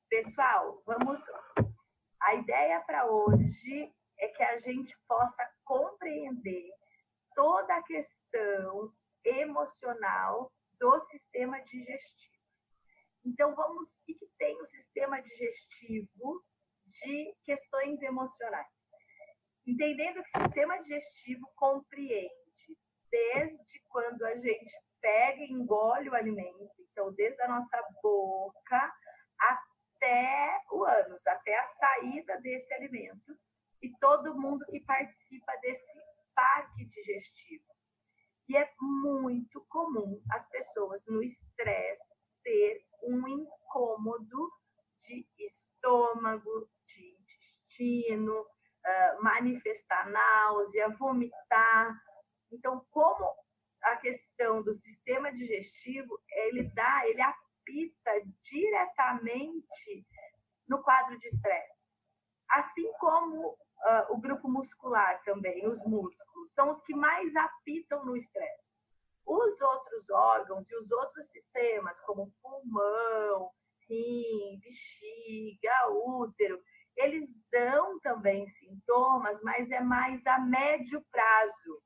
Pessoal, vamos lá. A ideia para hoje é que a gente possa compreender toda a questão emocional do sistema digestivo. Então, o que tem o sistema digestivo de questões emocionais? Entendendo que o sistema digestivo compreende desde quando a gente pega e engole o alimento, então desde a nossa boca até o ânus, até a saída desse alimento, e todo mundo que participa desse parque digestivo. E é muito comum as pessoas no estresse ter um incômodo de estômago, de intestino, manifestar náusea, vomitar. Então, como a questão do sistema digestivo, ele apita diretamente no quadro de estresse. Assim como o grupo muscular também, os músculos, são os que mais apitam no estresse. Os outros órgãos e os outros sistemas, como pulmão, rim, bexiga, útero, eles dão também sintomas, mas é mais a médio prazo,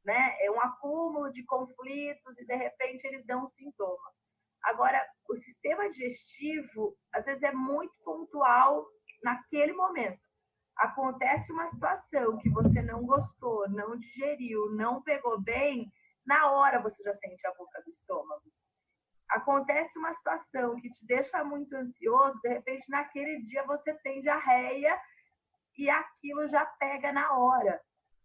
né? É um acúmulo de conflitos e, de repente, eles dão um sintoma. Agora, o sistema digestivo, às vezes, é muito pontual naquele momento. Acontece uma situação que você não gostou, não digeriu, não pegou bem, na hora você já sente a boca do estômago. Acontece uma situação que te deixa muito ansioso, de repente, naquele dia você tem diarreia e aquilo já pega na hora.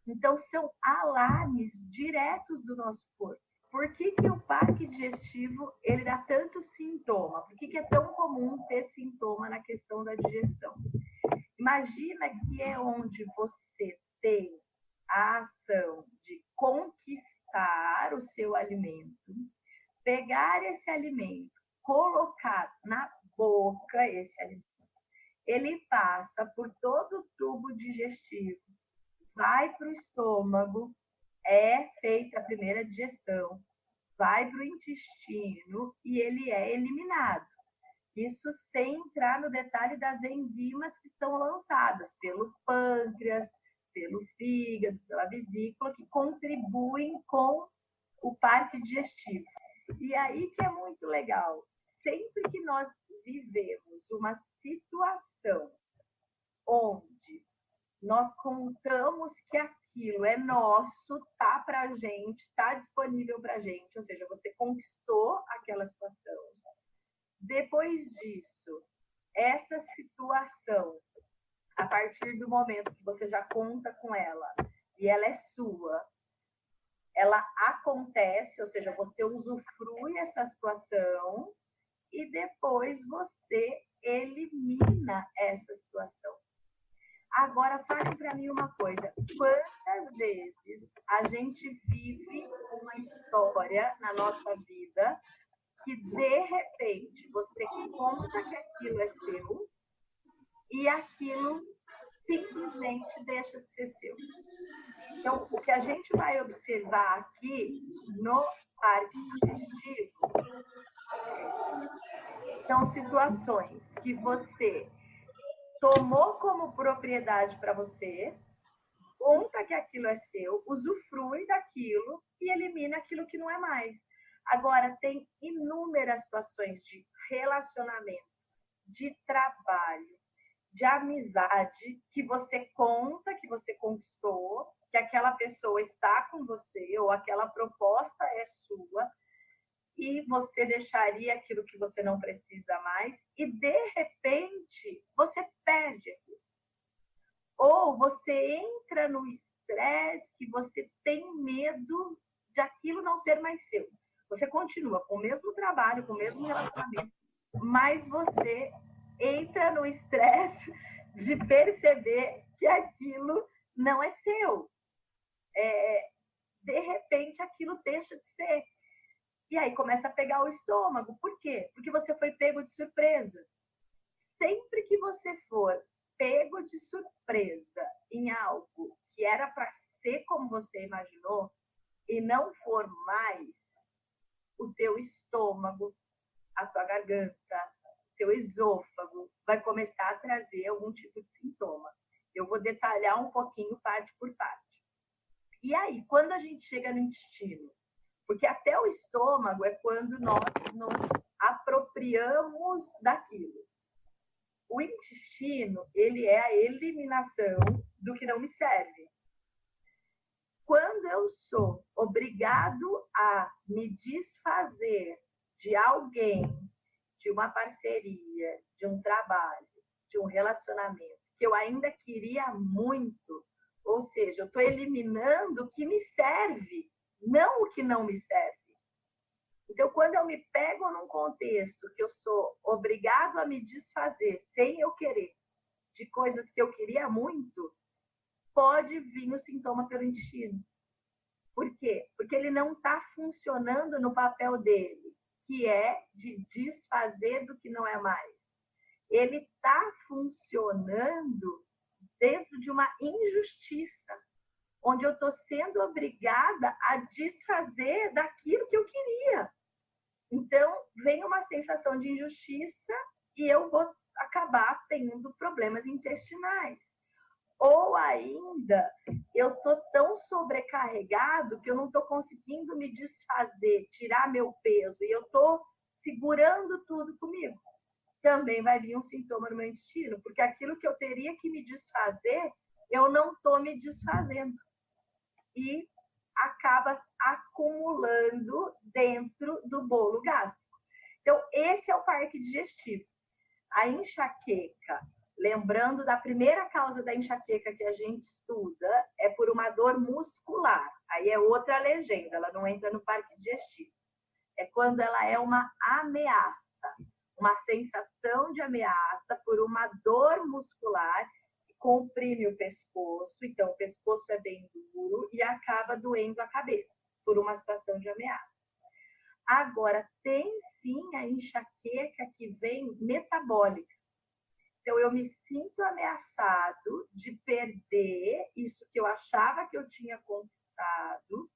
Então, são alarmes diretos do nosso corpo. Por que o parque digestivo ele dá tanto sintoma? Por que é tão comum ter sintoma na questão da digestão? Imagina que é onde você tem a ação de conquistar o seu alimento, pegar esse alimento, colocar na boca esse alimento. Ele passa por todo o tubo digestivo, vai para o estômago, é feita a primeira digestão, vai para o intestino e ele é eliminado. Isso sem entrar no detalhe das enzimas que são lançadas pelo pâncreas, pelo fígado, pela vesícula, que contribuem com o parque digestivo. E aí que é muito legal. Sempre que nós vivemos uma situação onde nós contamos que aquilo é nosso, tá pra gente, tá disponível pra gente, ou seja, você conquistou aquela situação. Depois disso, essa situação, a partir do momento que você já conta com ela e ela é sua, ela acontece, ou seja, você usufrui essa situação e depois você elimina essa situação. Agora, fale para mim uma coisa. Quantas vezes a gente vive uma história na nossa vida que, de repente, você conta que aquilo é seu e aquilo simplesmente deixa de ser seu? Então, o que a gente vai observar aqui no parque digestivo são situações que você tomou como propriedade para você, conta que aquilo é seu, usufrui daquilo e elimina aquilo que não é mais. Agora, tem inúmeras situações de relacionamento, de trabalho, de amizade, que você conta que você conquistou, que aquela pessoa está com você, ou aquela proposta é sua, e você deixaria aquilo que você não precisa mais, e de repente você perde aquilo. Ou você entra no estresse que você tem medo de aquilo não ser mais seu. Você continua com o mesmo trabalho, com o mesmo relacionamento, mas você entra no estresse de perceber que aquilo não é seu. De repente aquilo deixa de ser. E aí começa a pegar o estômago. Por quê? Porque você foi pego de surpresa. Sempre que você for pego de surpresa em algo que era para ser como você imaginou e não for mais, o teu estômago, a tua garganta, teu esôfago vai começar a trazer algum tipo de sintoma. Eu vou detalhar um pouquinho parte por parte. E aí, quando a gente chega no intestino? Porque até o estômago é quando nós nos apropriamos daquilo. O intestino, ele é a eliminação do que não me serve. Quando eu sou obrigado a me desfazer de alguém, de uma parceria, de um trabalho, de um relacionamento, que eu ainda queria muito, ou seja, eu estou eliminando o que me serve, não o que não me serve. Então, quando eu me pego num contexto que eu sou obrigado a me desfazer, sem eu querer, de coisas que eu queria muito, pode vir o sintoma pelo intestino. Por quê? Porque ele não está funcionando no papel dele, que é de desfazer do que não é mais. Ele está funcionando dentro de uma injustiça, onde eu estou sendo obrigada a desfazer daquilo que eu queria. Então, vem uma sensação de injustiça e eu vou acabar tendo problemas intestinais. Ou ainda, eu estou tão sobrecarregado que eu não estou conseguindo me desfazer, tirar meu peso, e eu estou segurando tudo comigo. Também vai vir um sintoma no meu intestino, porque aquilo que eu teria que me desfazer, eu não estou me desfazendo. E acaba acumulando dentro do bolo gástrico. Então, esse é o parque digestivo. A enxaqueca, lembrando da primeira causa da enxaqueca que a gente estuda, é por uma dor muscular. Aí é outra legenda, ela não entra no parque digestivo. É quando ela é uma ameaça, uma sensação de ameaça por uma dor muscular que comprime o pescoço. Então, o pescoço é bem duro e acaba doendo a cabeça por uma situação de ameaça. Agora, tem sim a enxaqueca que vem metabólica. Então, eu me sinto ameaçado de perder isso que eu achava que eu tinha conquistado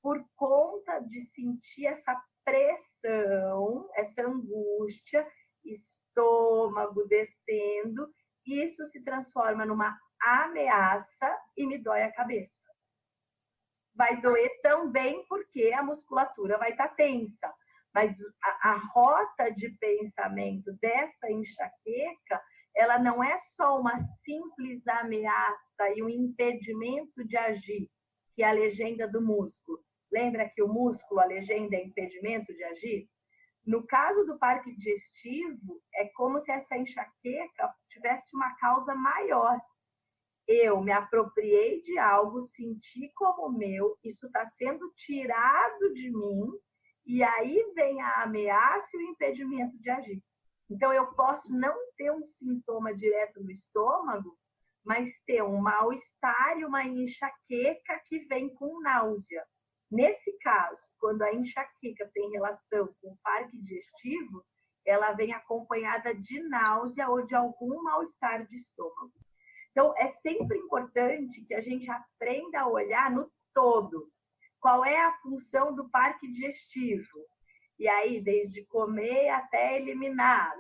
por conta de sentir essa pressão, essa angústia, estômago descendo, isso se transforma numa ameaça e me dói a cabeça. Vai doer também porque a musculatura vai estar tensa. Mas a rota de pensamento dessa enxaqueca, ela não é só uma simples ameaça e um impedimento de agir, que é a legenda do músculo. Lembra que o músculo, a legenda é impedimento de agir? No caso do parque digestivo, é como se essa enxaqueca tivesse uma causa maior. Eu me apropriei de algo, senti como meu, isso está sendo tirado de mim, e aí vem a ameaça e o impedimento de agir. Então, eu posso não ter um sintoma direto no estômago, mas ter um mal-estar e uma enxaqueca que vem com náusea. Nesse caso, quando a enxaqueca tem relação com o parque digestivo, ela vem acompanhada de náusea ou de algum mal-estar de estômago. Então, é sempre importante que a gente aprenda a olhar no todo. Qual é a função do parque digestivo? E aí, desde comer até eliminar,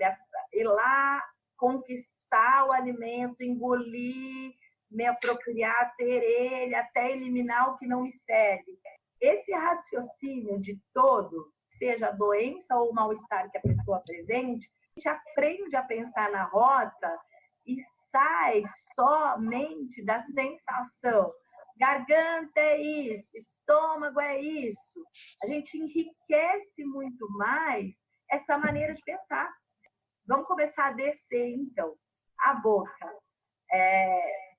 ir lá, conquistar o alimento, engolir, me apropriar, ter ele, até eliminar o que não me serve. Esse raciocínio de todo, seja a doença ou o mal-estar que a pessoa apresente, a gente aprende a pensar na rota e sai somente da sensação. Garganta é isso, estômago é isso. A gente enriquece muito mais essa maneira de pensar. Vamos começar a descer, então. A boca.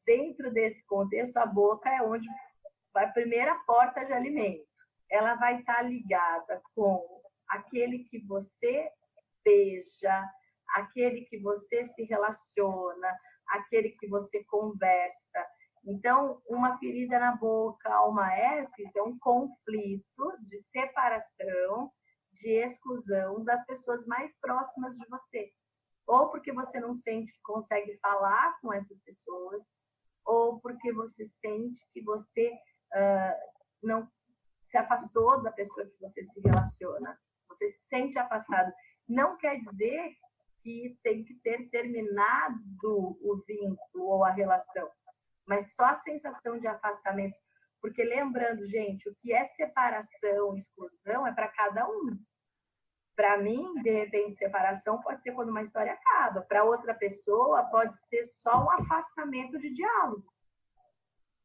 Dentro desse contexto, a boca é onde vai a primeira porta de alimento. Ela vai estar ligada com aquele que você beija, aquele que você se relaciona, aquele que você conversa. Então, uma ferida na boca, uma herpes, é um conflito de separação, de exclusão das pessoas mais próximas de você. Ou porque você não sente que consegue falar com essas pessoas, ou porque você sente que você não se afastou da pessoa que você se relaciona. Você se sente afastado. Não quer dizer que tem que ter terminado o vínculo ou a relação, mas só a sensação de afastamento. Porque lembrando, gente, o que é separação, exclusão, é para cada um. Para mim, de repente, separação pode ser quando uma história acaba. Para outra pessoa, pode ser só um afastamento de diálogo.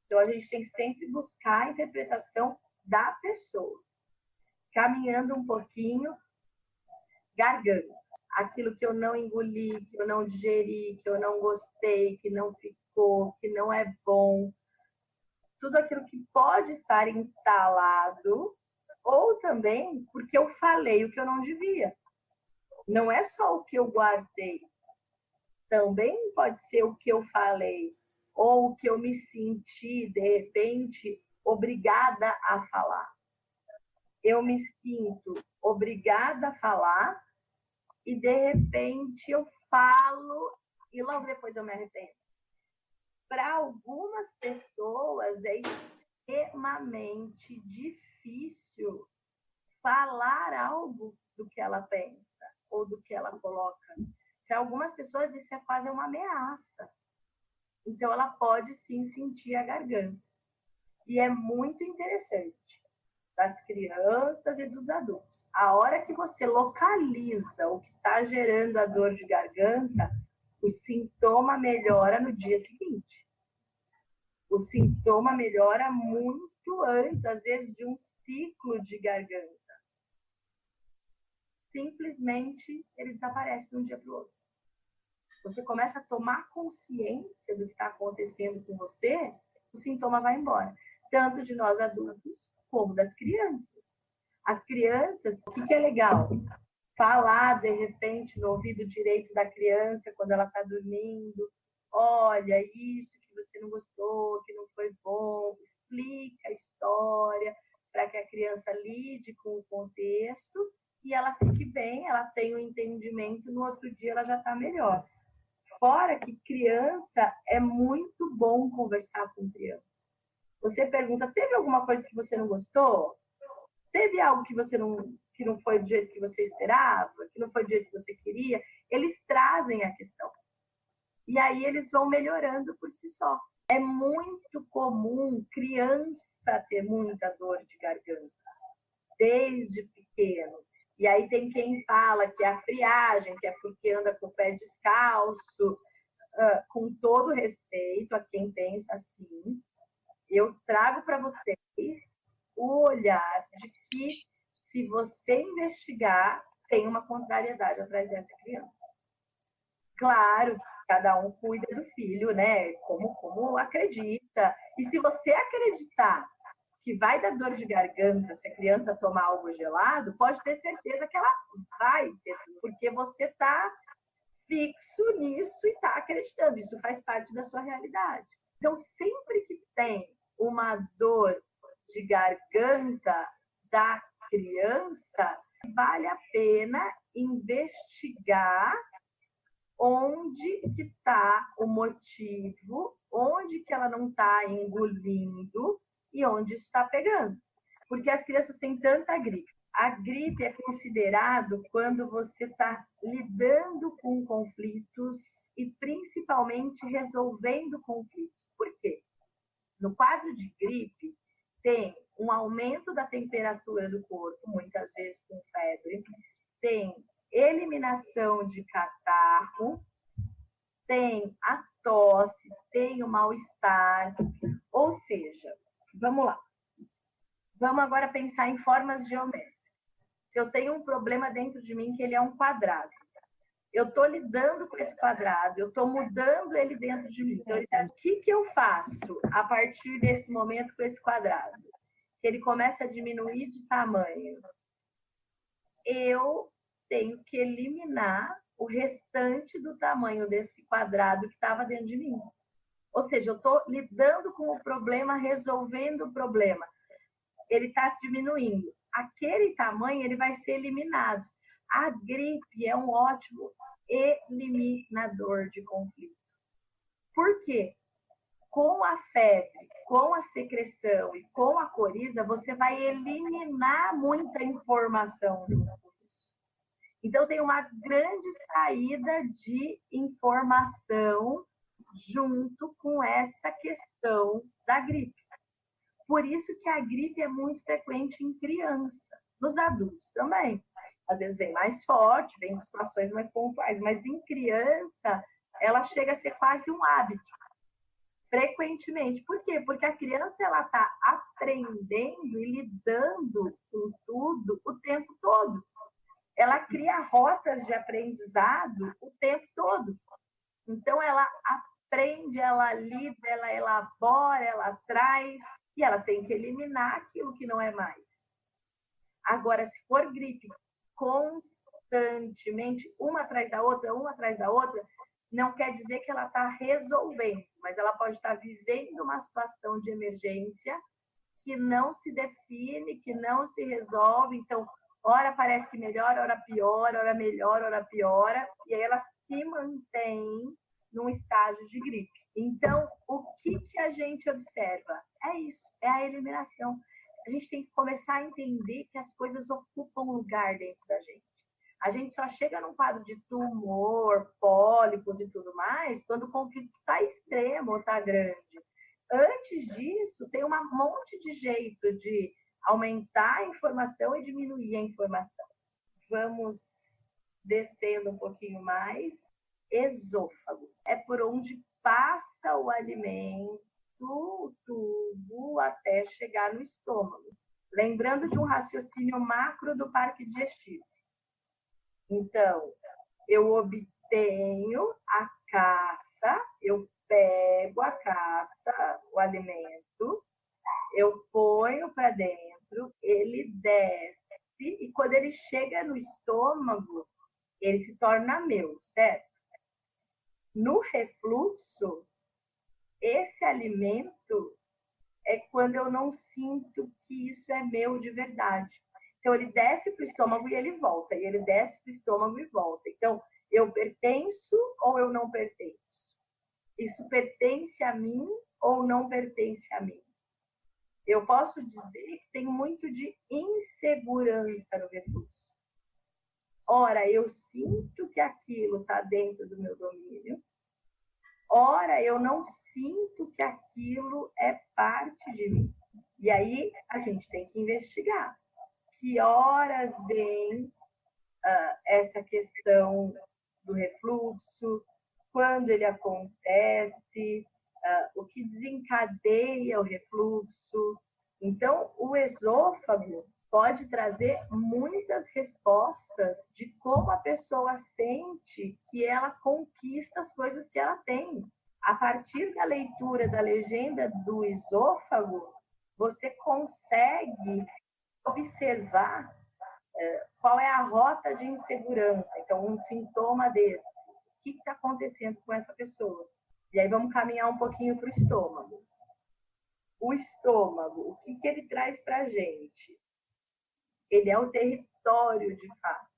Então, a gente tem que sempre buscar a interpretação da pessoa. Caminhando um pouquinho, garganta. Aquilo que eu não engoli, que eu não digeri, que eu não gostei, que não ficou, que não é bom. Tudo aquilo que pode estar instalado, ou também porque eu falei o que eu não devia. Não é só o que eu guardei. Também pode ser o que eu falei, ou o que eu me senti, de repente, obrigada a falar. Eu me sinto obrigada a falar e, de repente, eu falo e logo depois eu me arrependo. Para algumas pessoas é extremamente difícil falar algo do que ela pensa ou do que ela coloca. Para algumas pessoas isso é quase uma ameaça. Então ela pode sim sentir a garganta. E é muito interessante das crianças e dos adultos. A hora que você localiza o que está gerando a dor de garganta, o sintoma melhora no dia seguinte. O sintoma melhora muito antes, às vezes, de um ciclo de garganta. Simplesmente ele desaparece de um dia para o outro. Você começa a tomar consciência do que está acontecendo com você, o sintoma vai embora. Tanto de nós adultos, como das crianças. As crianças, o que é legal? Falar, de repente, no ouvido direito da criança, quando ela está dormindo, olha, isso que você não gostou, que não foi bom, explica a história para que a criança lide com o contexto e ela fique bem, ela tenha um entendimento, no outro dia ela já está melhor. Fora que criança é muito bom conversar com criança. Você pergunta, teve alguma coisa que você não gostou? Teve algo que não foi do jeito que você esperava? Que não foi do jeito que você queria? Eles trazem a questão. E aí eles vão melhorando por si só. É muito comum criança ter muita dor de garganta, desde pequeno. E aí tem quem fala que é a friagem, que é porque anda com o pé descalço, com todo respeito a quem pensa assim. Eu trago para vocês o olhar de que, se você investigar, tem uma contrariedade atrás dessa criança. Claro que cada um cuida do filho, né? Como acredita. E se você acreditar que vai dar dor de garganta se a criança tomar algo gelado, pode ter certeza que ela vai ter, porque você está fixo nisso e está acreditando. Isso faz parte da sua realidade. Então, sempre que tem uma dor de garganta da criança, vale a pena investigar onde que está o motivo, onde que ela não está engolindo e onde está pegando. Porque as crianças têm tanta gripe. A gripe é considerado quando você está lidando com conflitos e principalmente resolvendo conflitos. Por quê? No quadro de gripe, tem um aumento da temperatura do corpo, muitas vezes com febre, tem eliminação de catarro, tem a tosse, tem o mal-estar. Ou seja, vamos lá. Vamos agora pensar em formas geométricas. Se eu tenho um problema dentro de mim que ele é um quadrado, eu estou lidando com esse quadrado, eu estou mudando ele dentro de mim. Então, o que eu faço a partir desse momento com esse quadrado? Que ele começa a diminuir de tamanho. Eu tenho que eliminar o restante do tamanho desse quadrado que estava dentro de mim. Ou seja, eu estou lidando com o problema, resolvendo o problema. Ele está diminuindo. Aquele tamanho ele vai ser eliminado. A gripe é um ótimo eliminador de conflito. Por quê? Com a febre, com a secreção e com a coriza, você vai eliminar muita informação do vírus. Então, tem uma grande saída de informação junto com essa questão da gripe. Por isso que a gripe é muito frequente em criança, nos adultos também. Às vezes vem mais forte, vem em situações mais pontuais, mas em criança ela chega a ser quase um hábito, frequentemente. Por quê? Porque a criança ela está aprendendo e lidando com tudo o tempo todo. Ela cria rotas de aprendizado o tempo todo. Então, ela aprende, ela lida, ela elabora, ela traz, e ela tem que eliminar aquilo que não é mais. Agora, se for gripe constantemente, uma atrás da outra, não quer dizer que ela está resolvendo, mas ela pode estar vivendo uma situação de emergência que não se define, que não se resolve. Então, ora parece que melhora, ora piora, ora melhora, ora piora, e aí ela se mantém num estágio de gripe. Então, o que a gente observa? É isso, é a eliminação. A gente tem que começar a entender que as coisas ocupam lugar dentro da gente. A gente só chega num quadro de tumor, pólipos e tudo mais quando o conflito está extremo ou está grande. Antes disso, tem um monte de jeito de aumentar a informação e diminuir a informação. Vamos descendo um pouquinho mais. Esôfago. É por onde passa o alimento, o tubo, até chegar no estômago. Lembrando de um raciocínio macro do parque digestivo. Então, eu obtenho a caça, eu pego a caça, o alimento, eu ponho para dentro, ele desce, e quando ele chega no estômago, ele se torna meu, certo? No refluxo, esse alimento é quando eu não sinto que isso é meu de verdade. Então, ele desce para o estômago e ele volta, e ele desce para o estômago e volta. Então, eu pertenço ou eu não pertenço? Isso pertence a mim ou não pertence a mim? Eu posso dizer que tem muito de insegurança no refluxo. Ora, eu sinto que aquilo está dentro do meu domínio. Ora, eu não sinto que aquilo é parte de mim. E aí, a gente tem que investigar. Que horas vem essa questão do refluxo, quando ele acontece, o que desencadeia o refluxo. Então, o esôfago pode trazer muitas respostas de como a pessoa sente que ela conquista as coisas que ela tem. A partir da leitura da legenda do esôfago, você consegue observar qual é a rota de insegurança. Então, um sintoma desse. O que está acontecendo com essa pessoa? E aí vamos caminhar um pouquinho para o estômago. O estômago, o que ele traz para a gente? Ele é o território, de fato.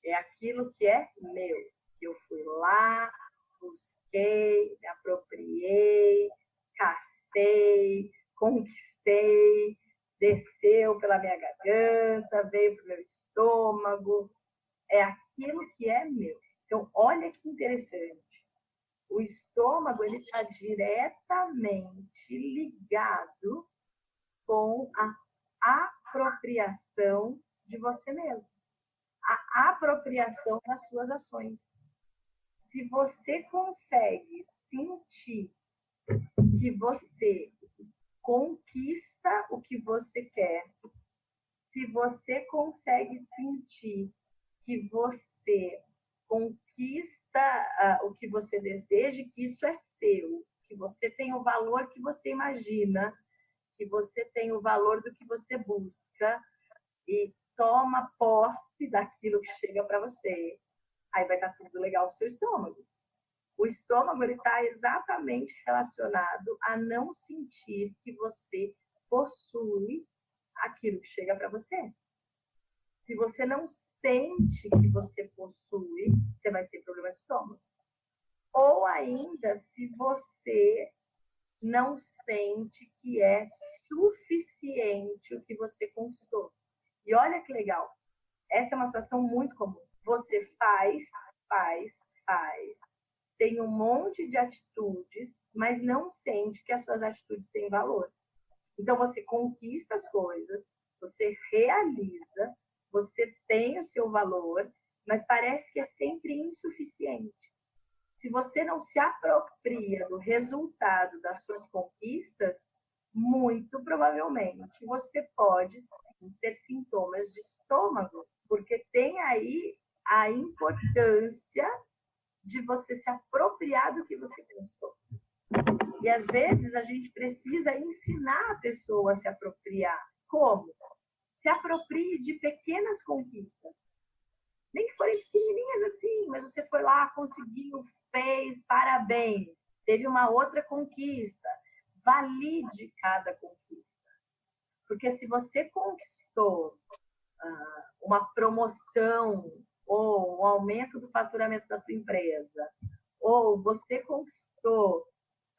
É aquilo que é meu. Que eu fui lá, busquei, me apropriei, cacei, conquistei, desceu pela minha garganta, veio para o meu estômago. É aquilo que é meu. Então, olha que interessante. O estômago ele está diretamente ligado com a apropriação de você mesmo. A apropriação das suas ações. Se você consegue sentir que você conquista o que você quer, se você consegue sentir que você conquista o que você deseja, que isso é seu, que você tem o valor que você imagina, que você tem o valor do que você busca e toma posse daquilo que chega para você, aí vai estar tudo legal no seu estômago. O estômago está exatamente relacionado a não sentir que você possui aquilo que chega para você. Se você não sente que você possui, você vai ter problema de estômago. Ou ainda, se você não sente que é suficiente o que você conquistou. E olha que legal, essa é uma situação muito comum. você faz, tem um monte de atitudes, mas não sente que as suas atitudes têm valor. Então, você conquista as coisas, você realiza, você tem o seu valor, mas parece que é sempre insuficiente. Se você não se apropria do resultado das suas conquistas, muito provavelmente você pode sim, ter sintomas de estômago, porque tem aí a importância de você se apropriar do que você conquistou. E às vezes a gente precisa ensinar a pessoa a se apropriar. Como? Se aproprie de pequenas conquistas. Nem que forem pequenininhas assim, mas você foi lá, conseguiu, fez, parabéns. Teve uma outra conquista. Valide cada conquista. Porque se você conquistou uma promoção ou um aumento do faturamento da sua empresa, ou você conquistou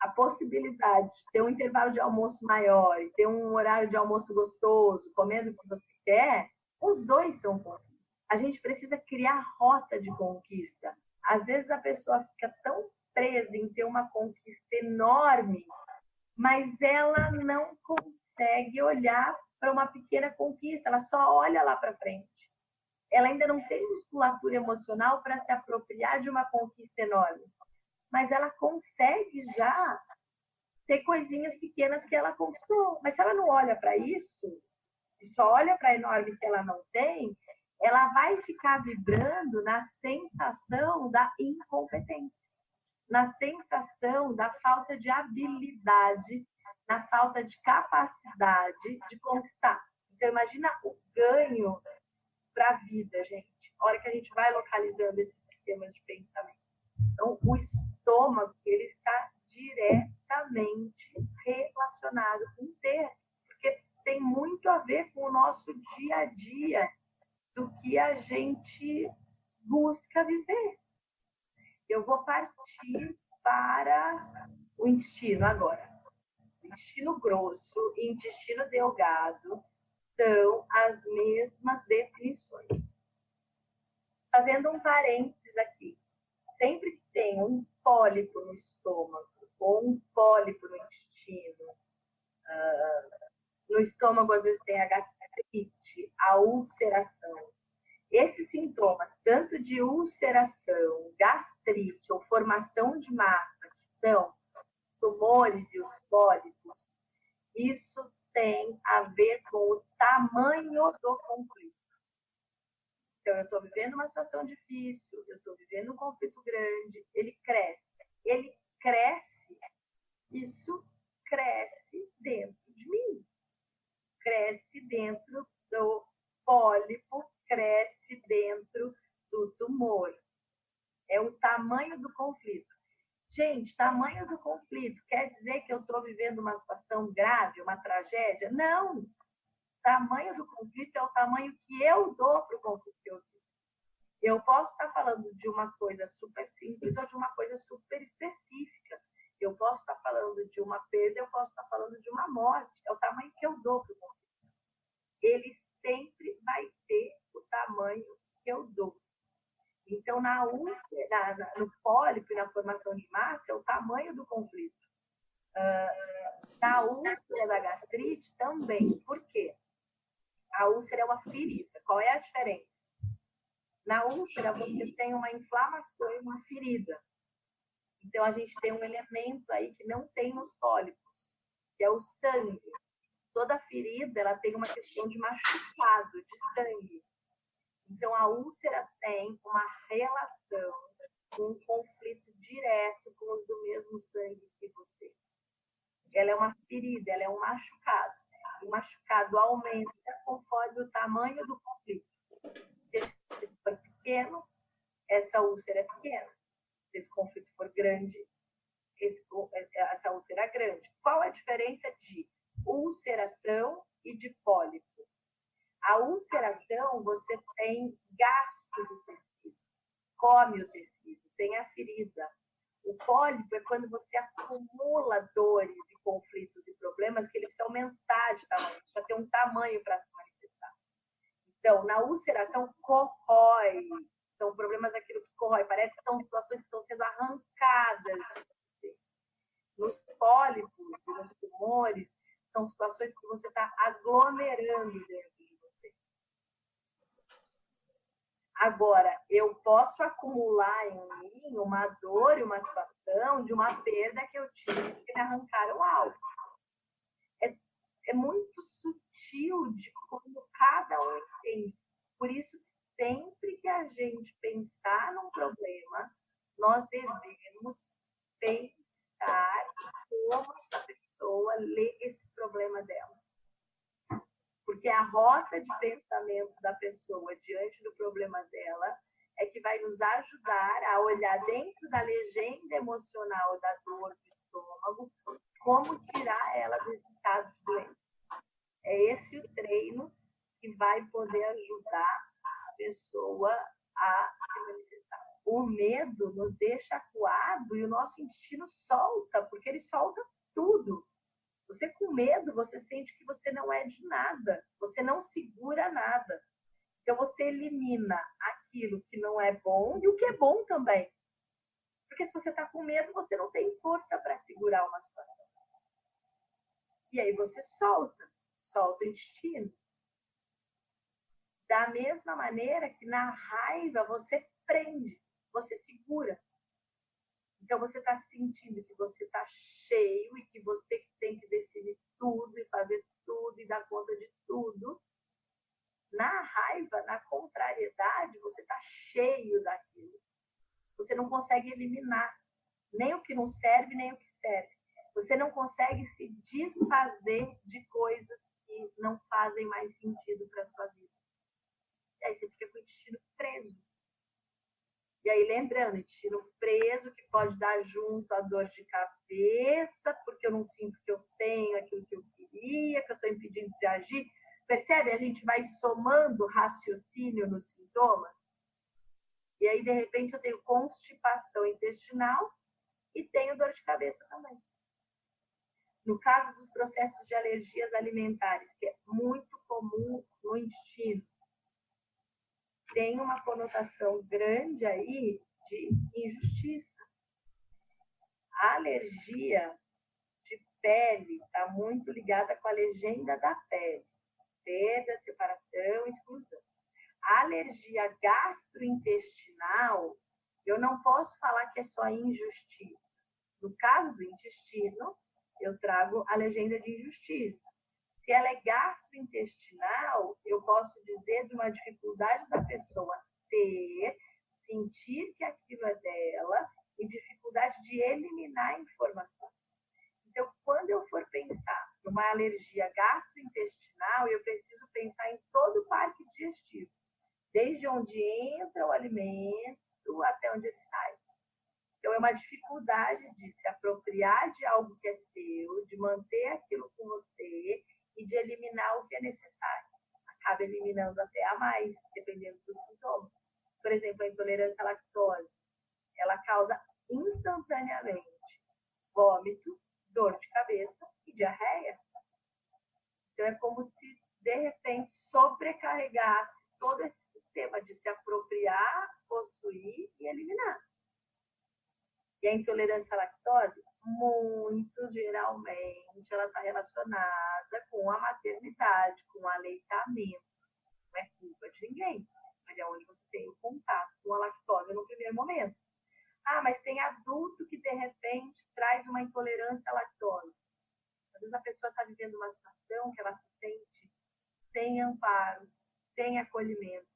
a possibilidade de ter um intervalo de almoço maior e ter um horário de almoço gostoso, comendo o que você quer, os dois são conquistas. A gente precisa criar rota de conquista. Às vezes a pessoa fica tão presa em ter uma conquista enorme, mas ela não consegue olhar para uma pequena conquista, ela só olha lá para frente. Ela ainda não tem musculatura emocional para se apropriar de uma conquista enorme, mas ela consegue já ter coisinhas pequenas que ela conquistou. Mas se ela não olha para isso, e só olha para a enorme que ela não tem, ela vai ficar vibrando na sensação da incompetência, na sensação da falta de habilidade, na falta de capacidade de conquistar. Então, imagina o ganho para a vida, gente. A hora que a gente vai localizando esses sistemas de pensamento. Então, o estômago, ele está diretamente relacionado com ter, porque tem muito a ver com o nosso dia a dia, do que a gente busca viver. Eu vou partir para o intestino agora. Intestino grosso e intestino delgado são as mesmas definições. Fazendo um parênteses aqui, sempre que tem um pólipo no estômago ou um pólipo no intestino, no estômago às vezes tem a gastrite, a ulceração. Esses sintomas, tanto de ulceração, gastrite ou formação de massa, que são os tumores e os pólipos, isso tem a ver com o tamanho do conflito. Então, eu estou vivendo uma situação difícil, eu estou vivendo um conflito grande, ele cresce. Isso cresce dentro de mim. Cresce dentro do pólipo, cresce dentro do tumor. É o tamanho do conflito. Gente, tamanho do conflito quer dizer que eu estou vivendo uma situação grave, uma tragédia? Não! O tamanho do conflito é o tamanho que eu dou para o conflito que eu vivo. Eu posso estar falando de uma coisa super simples ou de uma coisa super específica. Eu posso estar falando de uma perda, eu posso estar falando de uma morte. É o tamanho que eu dou para o conflito. Ele sempre vai ter o tamanho que eu dou. Então, na úlcera, no pólipo e na formação de massa, é o tamanho do conflito. Na úlcera da gastrite, também. Por quê? A úlcera é uma ferida. Qual é a diferença? Na úlcera, você tem uma inflamação e uma ferida. Então, a gente tem um elemento aí que não tem nos pólipos, que é o sangue. Toda ferida, ela tem uma questão de machucado, de sangue. Então, a úlcera tem uma relação com um conflito direto com os do mesmo sangue que você. Ela é uma ferida, ela é um machucado. O machucado aumenta conforme o tamanho do conflito. Se esse conflito for pequeno, essa úlcera é pequena. Se esse conflito for grande, essa úlcera é grande. Qual a diferença de ulceração e de pólipo? A ulceração, você tem gasto do tecido, come o tecido, tem a ferida. O pólipo é quando você acumula dores e conflitos e problemas que ele precisa aumentar de tamanho, precisa ter um tamanho para se manifestar. Então, na ulceração, corrói, São problemas daquilo que corrói. Parece que são situações que estão sendo arrancadas. Nos pólipos e nos tumores, são situações que você está aglomerando dentro de você. Agora, eu posso acumular em mim uma dor e uma situação de uma perda que eu tive que me arrancaram algo. É muito sutil de como cada um entende. Por isso, sempre que a gente pensar num problema, nós devemos pensar como essa pessoa lê esse problema dela. Porque a rota de pensamento da pessoa diante do problema dela é que vai nos ajudar a olhar dentro da legenda emocional da dor do estômago, como tirar ela do estado de doença. É esse o treino que vai poder ajudar a pessoa a se manifestar. O medo nos deixa acuado e o nosso intestino solta, porque ele solta tudo. Você com medo, você sente que você não é de nada, você não segura nada. Então você elimina aquilo que não é bom e o que é bom também. Porque se você está com medo, você não tem força para segurar uma situação. E aí você solta o intestino. Da mesma maneira que na raiva você prende, você segura. Então você está sentindo que você está cheio e que você tem que decidir tudo e fazer tudo e dar conta de tudo. Na raiva, na contrariedade, você está cheio daquilo. Você não consegue eliminar nem o que não serve, nem o que serve. Você não consegue se desfazer de coisas que não fazem mais sentido para a sua vida. E aí você fica com o intestino preso. E aí, lembrando, intestino preso, que pode dar junto a dor de cabeça, porque eu não sinto que eu tenho aquilo que eu queria, que eu estou impedindo de agir. Percebe? A gente vai somando raciocínio nos sintomas. E aí, de repente, eu tenho constipação intestinal e tenho dor de cabeça também. No caso dos processos de alergias alimentares, que é muito comum no intestino, tem uma conotação grande aí de injustiça. A alergia de pele está muito ligada com a legenda da pele. Perda, separação, exclusão. A alergia gastrointestinal, eu não posso falar que é só injustiça. No caso do intestino, eu trago a legenda de injustiça. Se ela é gastrointestinal, eu posso dizer de uma dificuldade da pessoa ter, sentir que aquilo é dela e dificuldade de eliminar a informação. Então, quando eu for pensar numa alergia gastrointestinal, eu preciso pensar em todo o parque digestivo, desde onde entra o alimento até onde ele sai. Então, é uma dificuldade de se apropriar de algo que é seu, de manter aquilo com você e de eliminar o que é necessário. Acaba eliminando até a mais, dependendo dos sintomas. Por exemplo, a intolerância à lactose. Ela causa instantaneamente vômito, dor de cabeça e diarreia. Então, é como se, de repente, sobrecarregasse todo esse sistema de se apropriar, possuir e eliminar. E a intolerância à lactose, muito geralmente, ela está relacionada com a maternidade, com o aleitamento. Não é culpa de ninguém, mas é onde você tem o contato com a lactose no primeiro momento. Ah, mas tem adulto que, de repente, traz uma intolerância à lactose. Às vezes a pessoa está vivendo uma situação que ela se sente sem amparo, sem acolhimento,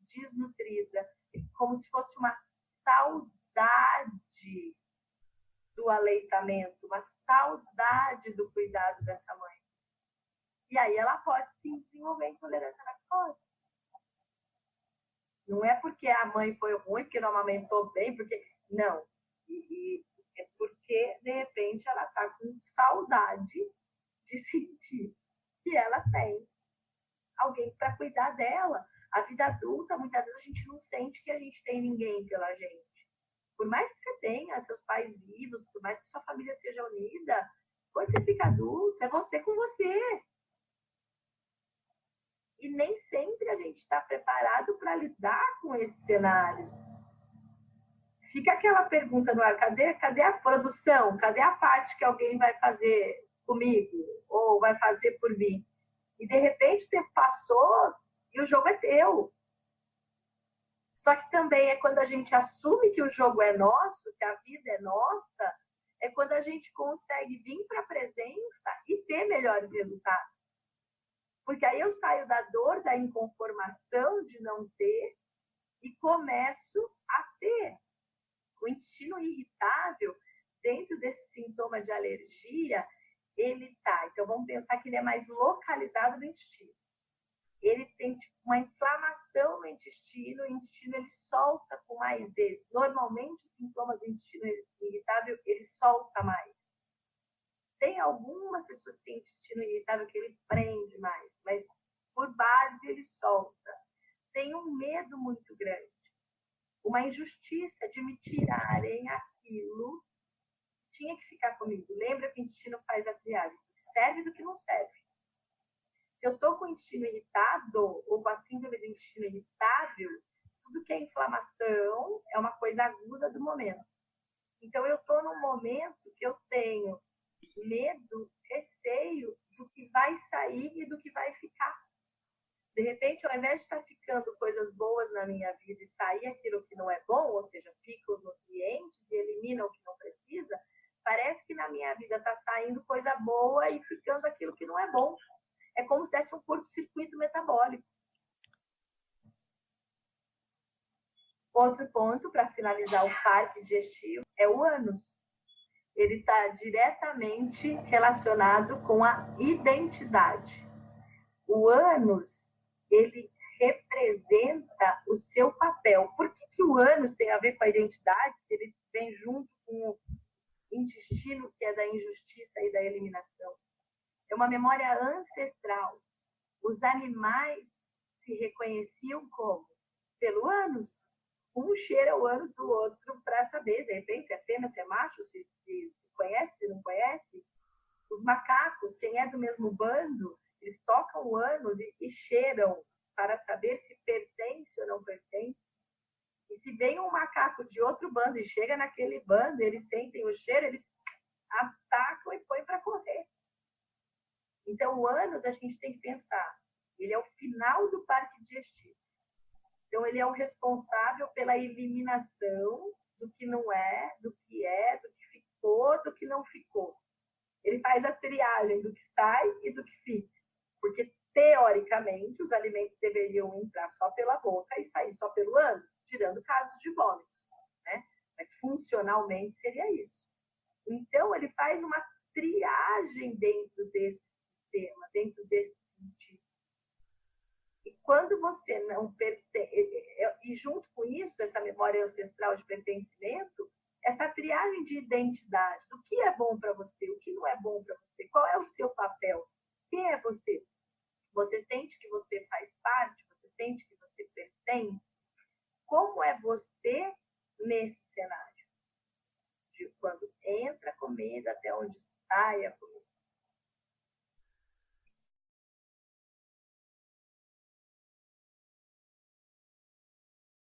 desnutrida, como se fosse uma saudade do aleitamento, uma saudade do cuidado dessa mãe. E aí ela pode sim desenvolver intolerância à lactose. Não é porque a mãe foi ruim, porque não amamentou bem, porque... Não. E é porque, de repente, ela está com saudade de sentir que ela tem alguém para cuidar dela. A vida adulta, muitas vezes, a gente não sente que a gente tem ninguém pela gente. Por mais que você tenha seus pais vivos, por mais que sua família seja unida, quando você fica adulto, é você com você. E nem sempre a gente está preparado para lidar com esse cenário. Fica aquela pergunta no ar, cadê a produção? Cadê a parte que alguém vai fazer comigo? Ou vai fazer por mim? E de repente o tempo passou e o jogo é teu. Só que também é quando a gente assume que o jogo é nosso, que a vida é nossa, é quando a gente consegue vir para a presença e ter melhores resultados. Porque aí eu saio da dor, da inconformação de não ter e começo a ter. O intestino irritável, dentro desse sintoma de alergia, ele tá. Então vamos pensar que ele é mais localizado no intestino. Ele tem tipo, uma inflamação no intestino, o intestino ele solta com mais vezes. Normalmente os sintomas do intestino irritável, ele solta mais. Tem algumas pessoas que têm intestino irritável que ele prende mais, mas por base ele solta. Tem um medo muito grande, uma injustiça de me tirarem aquilo que tinha que ficar comigo. Lembra que o intestino faz a triagem, do que serve e do que não serve. Se eu estou com o intestino irritado ou com a síndrome do intestino irritável, tudo que é inflamação é uma coisa aguda do momento. Então, eu estou num momento que eu tenho medo, receio do que vai sair e do que vai ficar. De repente, ao invés de estar ficando coisas boas na minha vida e sair aquilo que não é bom, ou seja, fica os nutrientes e elimina o que não precisa, parece que na minha vida está saindo coisa boa e ficando aquilo que não é bom. É como se desse um curto-circuito metabólico. Outro ponto, para finalizar o parque digestivo, é o ânus. Ele está diretamente relacionado com a identidade. O ânus, ele representa o seu papel. Por que o ânus tem a ver com a identidade? Se ele vem junto com o intestino, que é da injustiça e da eliminação. É uma memória ancestral. Os animais se reconheciam como? Pelo ânus. Um cheira o ânus do outro para saber, de repente, se é fêmea, se é macho, se conhece, se não conhece. Os macacos, quem é do mesmo bando, eles tocam o ânus e cheiram para saber se pertence ou não pertence. E se vem um macaco de outro bando e chega naquele bando, eles sentem o cheiro, eles atacam e põem para correr. Então, o ânus, a gente tem que pensar, ele é o final do parque digestivo. Então, ele é o responsável pela eliminação do que não é, do que ficou, do que não ficou. Ele faz a triagem do que sai e do que fica. Porque, teoricamente, os alimentos deveriam entrar só pela boca e sair só pelo ânus, tirando casos de vômitos, né? Mas, funcionalmente, seria isso. Então, ele faz uma triagem dentro desse sistema, dentro desse sentido. E quando você não pertence, e junto com isso, essa memória ancestral de pertencimento, essa triagem de identidade, do que é bom para você, o que não é bom para você, qual é o seu papel, quem é você? Você sente que você faz parte, você sente que você pertence? Como é você nesse cenário? De quando entra a comida até onde sai a comida.